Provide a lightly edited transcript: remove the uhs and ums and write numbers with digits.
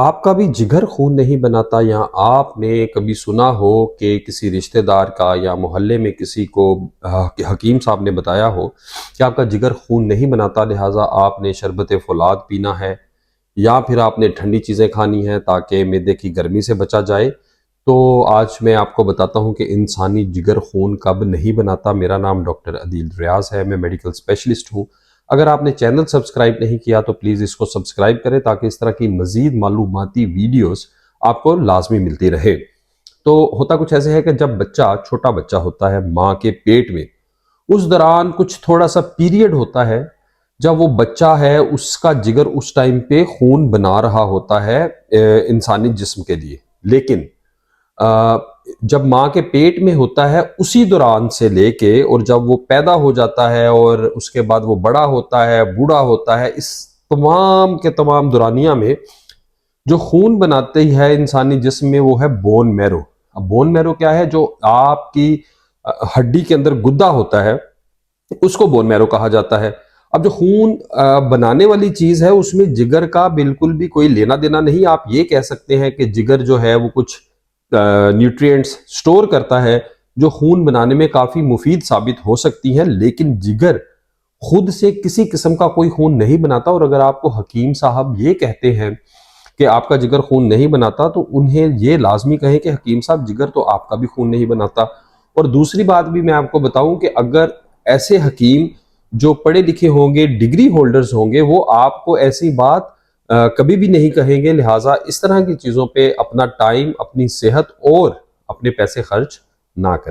आपका भी जिगर खून नहीं बनाता, या आपने कभी सुना हो कि किसी रिश्तेदार का या मोहल्ले में किसी को हकीम साहब ने बताया हो कि आपका जिगर खून नहीं बनाता, लिहाजा आपने शरबत फौलाद पीना है या फिर आपने ठंडी चीज़ें खानी हैं ताकि मैदे की गर्मी से बचा जाए। तो आज मैं आपको बताता हूं कि इंसानी जिगर खून कब नहीं बनाता। मेरा नाम डॉक्टर अदील रियाज है, मैं मेडिकल स्पेशलिस्ट हूं। अगर आपने चैनल सब्सक्राइब नहीं किया तो प्लीज़ इसको सब्सक्राइब करें ताकि इस तरह की मज़ीद मालूमाती वीडियोस आपको लाजमी मिलती रहे। तो होता कुछ ऐसे है कि जब बच्चा छोटा बच्चा होता है माँ के पेट में, उस दौरान कुछ थोड़ा सा पीरियड होता है जब वो बच्चा है उसका जिगर उस टाइम पे खून बना रहा होता है इंसानी जिस्म के लिए। लेकिन जब माँ के पेट में होता है उसी दौरान से लेके और जब वो पैदा हो जाता है और उसके बाद वो बड़ा होता है, बूढ़ा होता है, इस तमाम के तमाम दौरानिया में जो खून बनाते ही है इंसानी जिस्म में वो है बोन मैरो। अब बोन मैरो क्या है? जो आपकी हड्डी के अंदर गुद्दा होता है उसको बोन मैरो कहा जाता है। अब जो खून बनाने वाली चीज है उसमें जिगर का बिल्कुल भी कोई लेना देना नहीं। आप ये कह सकते हैं कि जिगर जो है वो कुछ न्यूट्रिएंट्स स्टोर करता है जो खून बनाने में काफी मुफीद साबित हो सकती हैं, लेकिन जिगर खुद से किसी किस्म का कोई खून नहीं बनाता। और अगर आपको हकीम साहब ये कहते हैं कि आपका जिगर खून नहीं बनाता तो उन्हें ये लाजमी कहें कि हकीम साहब जिगर तो आपका भी खून नहीं बनाता। और दूसरी बात भी मैं आपको बताऊं कि अगर ऐसे हकीम जो पढ़े लिखे होंगे, डिग्री होल्डर्स होंगे, वो आपको ऐसी बात कभी भी नहीं कहेंगे। लिहाजा इस तरह की चीज़ों पे अपना टाइम, अपनी सेहत और अपने पैसे खर्च ना करें।